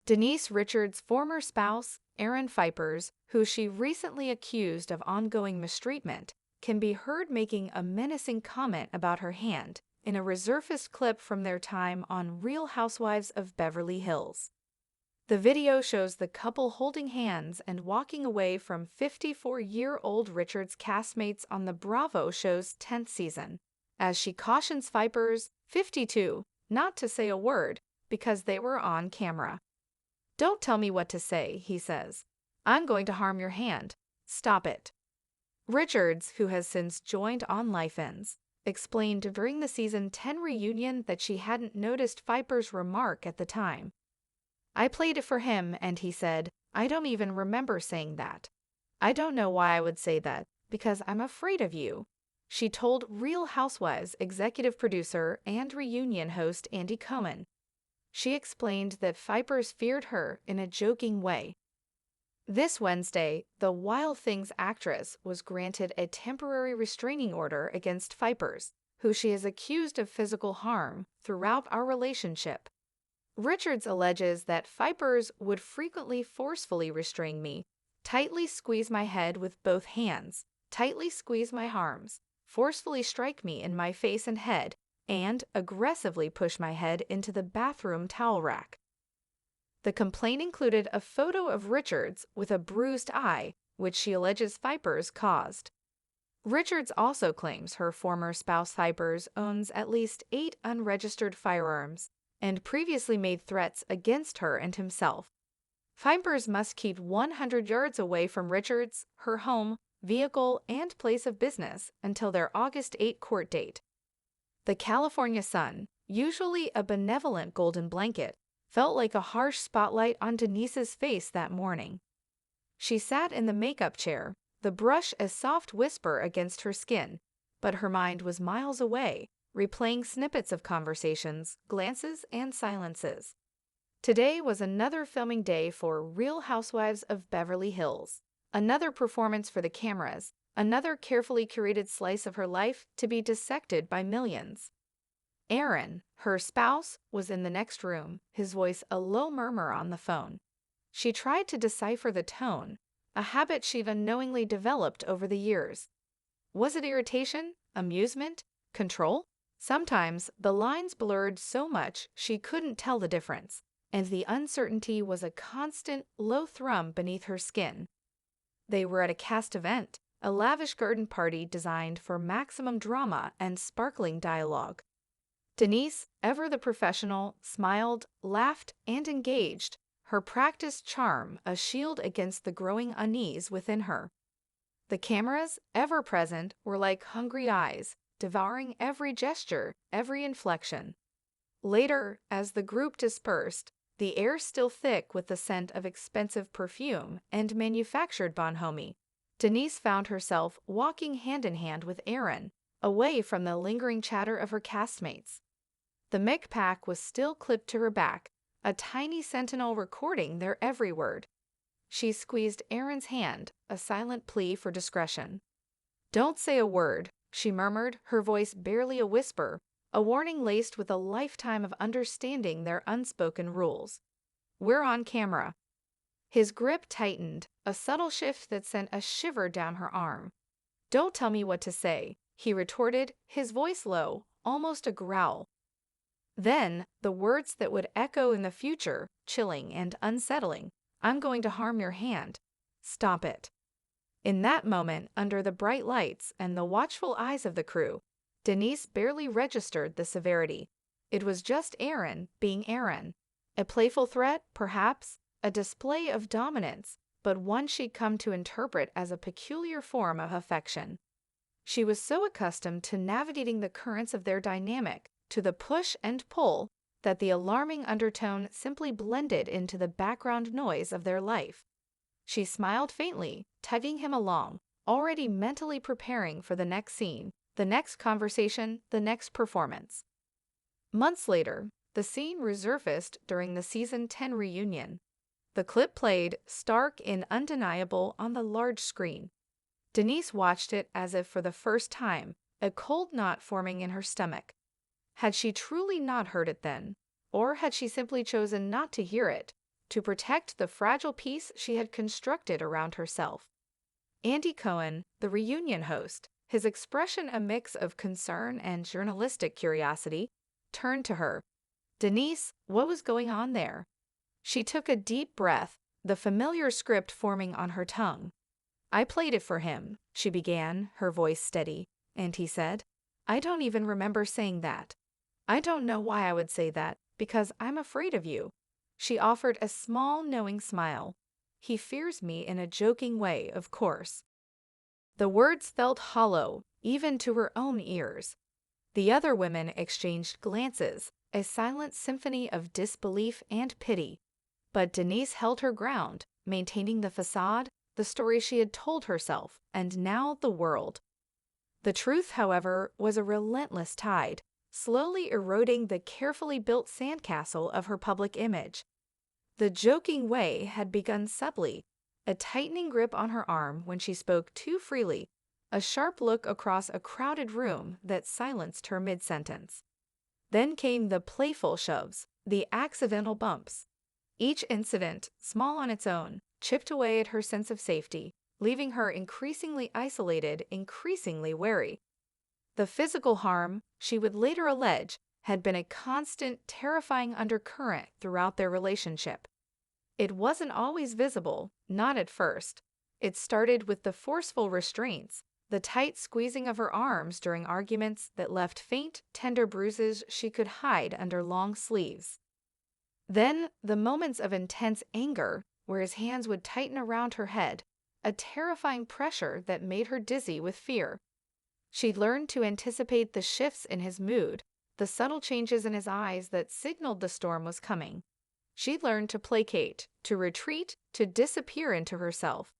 Denise Richards' former spouse, Aaron Phypers, who she recently accused of ongoing mistreatment, can be heard making a menacing comment about her hand in a resurfaced clip from their time on Real Housewives of Beverly Hills. The video shows the couple holding hands and walking away from 54-year-old Richards' castmates on the Bravo show's 10th season, as she cautions Phypers, 52, not to say a word because they were on camera. "Don't tell me what to say," he says. "I'm going to harm your hand. Stop it." Richards, who has since joined on Life Ends, explained during the season 10 reunion that she hadn't noticed Phypers' remark at the time. "I played it for him and he said, I don't even remember saying that. I don't know why I would say that, because I'm afraid of you," she told Real Housewives executive producer and reunion host Andy Cohen. She explained that Phypers feared her in a joking way. This Wednesday, the Wild Things actress was granted a temporary restraining order against Phypers, who she has accused of physical harm throughout our relationship. Richards alleges that Phypers would frequently forcefully restrain me, tightly squeeze my head with both hands, tightly squeeze my arms, forcefully strike me in my face and head, and aggressively push my head into the bathroom towel rack. The complaint included a photo of Richards with a bruised eye, which she alleges Phypers caused. Richards also claims her former spouse Phypers owns at least 8 unregistered firearms and previously made threats against her and himself. Phypers must keep 100 yards away from Richards, her home, vehicle, and place of business until their August 8 court date. The California sun, usually a benevolent golden blanket, felt like a harsh spotlight on Denise's face that morning. She sat in the makeup chair, the brush a soft whisper against her skin, but her mind was miles away, replaying snippets of conversations, glances, and silences. Today was another filming day for Real Housewives of Beverly Hills, another performance for the cameras, another carefully curated slice of her life to be dissected by millions. Aaron, her spouse, was in the next room, his voice a low murmur on the phone. She tried to decipher the tone, a habit she'd unknowingly developed over the years. Was it irritation, amusement, control? Sometimes the lines blurred so much she couldn't tell the difference, and the uncertainty was a constant, low thrum beneath her skin. They were at a cast event, a lavish garden party designed for maximum drama and sparkling dialogue. Denise, ever the professional, smiled, laughed, and engaged, her practiced charm a shield against the growing unease within her. The cameras, ever present, were like hungry eyes, devouring every gesture, every inflection. Later, as the group dispersed, the air still thick with the scent of expensive perfume and manufactured bonhomie, Denise found herself walking hand in hand with Aaron, away from the lingering chatter of her castmates. The mic pack was still clipped to her back, a tiny sentinel recording their every word. She squeezed Aaron's hand, a silent plea for discretion. "Don't say a word," she murmured, her voice barely a whisper, a warning laced with a lifetime of understanding their unspoken rules. "We're on camera." His grip tightened, a subtle shift that sent a shiver down her arm. "Don't tell me what to say," he retorted, his voice low, almost a growl. Then, the words that would echo in the future, chilling and unsettling, "I'm going to harm your hand. Stop it." In that moment, under the bright lights and the watchful eyes of the crew, Denise barely registered the severity. It was just Aaron being Aaron. A playful threat, perhaps, a display of dominance, but one she'd come to interpret as a peculiar form of affection. She was so accustomed to navigating the currents of their dynamic, to the push and pull, that the alarming undertone simply blended into the background noise of their life. She smiled faintly, tugging him along, already mentally preparing for the next scene, the next conversation, the next performance. Months later, the scene resurfaced during the season 10 reunion. The clip played, stark and undeniable, on the large screen. Denise watched it as if for the first time, a cold knot forming in her stomach. Had she truly not heard it then, or had she simply chosen not to hear it, to protect the fragile peace she had constructed around herself. Andy Cohen, the reunion host, his expression a mix of concern and journalistic curiosity, turned to her. "Denise, what was going on there?" She took a deep breath, the familiar script forming on her tongue. "I played it for him," she began, her voice steady, and he said, "I don't even remember saying that. I don't know why I would say that, because I'm afraid of you." She offered a small, knowing smile. "He fears me in a joking way, of course." The words felt hollow, even to her own ears. The other women exchanged glances, a silent symphony of disbelief and pity. But Denise held her ground, maintaining the facade, the story she had told herself, and now the world. The truth, however, was a relentless tide, slowly eroding the carefully built sandcastle of her public image. The joking way had begun subtly, a tightening grip on her arm when she spoke too freely, a sharp look across a crowded room that silenced her mid-sentence. Then came the playful shoves, the accidental bumps. Each incident, small on its own, chipped away at her sense of safety, leaving her increasingly isolated, increasingly wary. The physical harm, she would later allege, had been a constant, terrifying undercurrent throughout their relationship. It wasn't always visible, not at first. It started with the forceful restraints, the tight squeezing of her arms during arguments that left faint, tender bruises she could hide under long sleeves. Then, the moments of intense anger, where his hands would tighten around her head, a terrifying pressure that made her dizzy with fear. She'd learned to anticipate the shifts in his mood, the subtle changes in his eyes that signaled the storm was coming. She'd learned to placate, to retreat, to disappear into herself.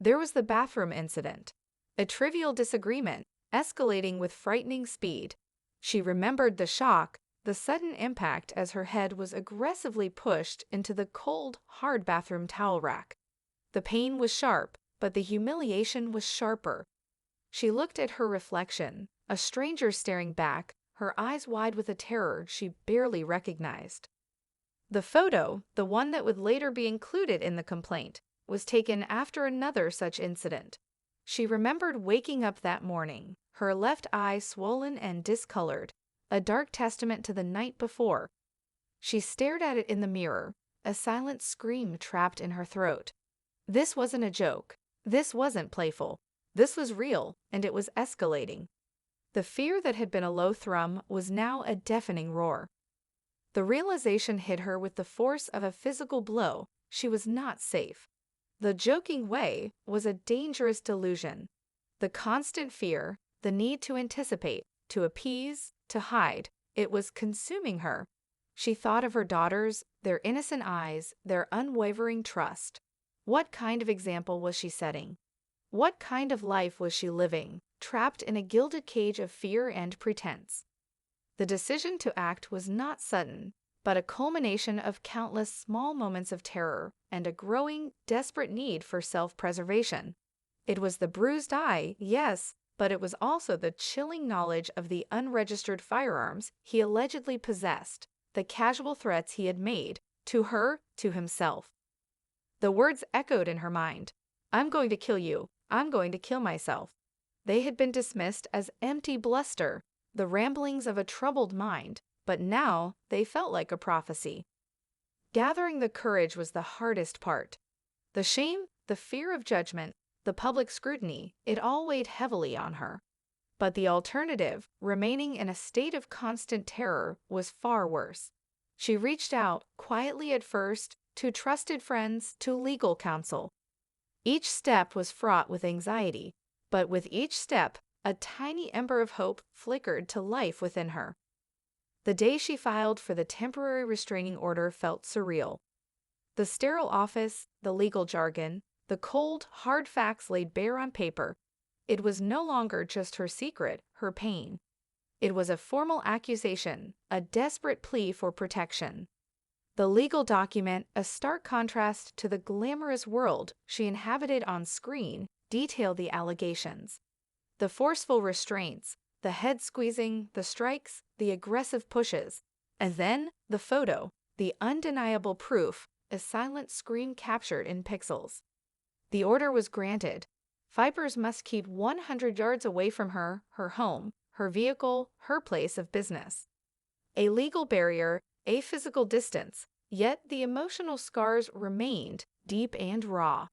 There was the bathroom incident, a trivial disagreement, escalating with frightening speed. She remembered the shock, the sudden impact as her head was aggressively pushed into the cold, hard bathroom towel rack. The pain was sharp, but the humiliation was sharper. She looked at her reflection, a stranger staring back, her eyes wide with a terror she barely recognized. The photo, the one that would later be included in the complaint, was taken after another such incident. She remembered waking up that morning, her left eye swollen and discolored, a dark testament to the night before. She stared at it in the mirror, a silent scream trapped in her throat. This wasn't a joke. This wasn't playful. This was real, and it was escalating. The fear that had been a low thrum was now a deafening roar. The realization hit her with the force of a physical blow. She was not safe. The joking way was a dangerous delusion. The constant fear, the need to anticipate, to appease, to hide, it was consuming her. She thought of her daughters, their innocent eyes, their unwavering trust. What kind of example was she setting? What kind of life was she living, trapped in a gilded cage of fear and pretense? The decision to act was not sudden, but a culmination of countless small moments of terror and a growing, desperate need for self-preservation. It was the bruised eye, yes, but it was also the chilling knowledge of the unregistered firearms he allegedly possessed, the casual threats he had made, to her, to himself. The words echoed in her mind. "I'm going to kill you. I'm going to kill myself." They had been dismissed as empty bluster, the ramblings of a troubled mind, but now they felt like a prophecy. Gathering the courage was the hardest part. The shame, the fear of judgment, the public scrutiny, it all weighed heavily on her. But the alternative, remaining in a state of constant terror, was far worse. She reached out, quietly at first, to trusted friends, to legal counsel. Each step was fraught with anxiety, but with each step, a tiny ember of hope flickered to life within her. The day she filed for the temporary restraining order felt surreal. The sterile office, the legal jargon, the cold, hard facts laid bare on paper. It was no longer just her secret, her pain. It was a formal accusation, a desperate plea for protection. The legal document, a stark contrast to the glamorous world she inhabited on screen, detailed the allegations. The forceful restraints, the head squeezing, the strikes, the aggressive pushes, and then the photo, the undeniable proof, a silent scream captured in pixels. The order was granted. Phypers must keep 100 yards away from her, her home, her vehicle, her place of business. A legal barrier, a physical distance, yet the emotional scars remained deep and raw.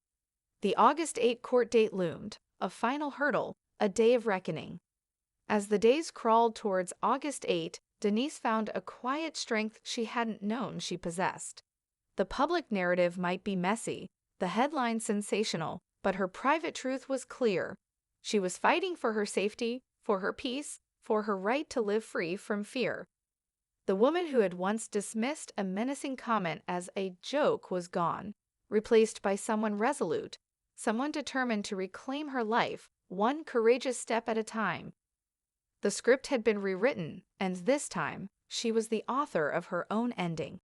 The August 8 court date loomed, a final hurdle, a day of reckoning. As the days crawled towards August 8, Denise found a quiet strength she hadn't known she possessed. The public narrative might be messy, the headline sensational, but her private truth was clear. She was fighting for her safety, for her peace, for her right to live free from fear. The woman who had once dismissed a menacing comment as a joke was gone, replaced by someone resolute, someone determined to reclaim her life, one courageous step at a time. The script had been rewritten, and this time, she was the author of her own ending.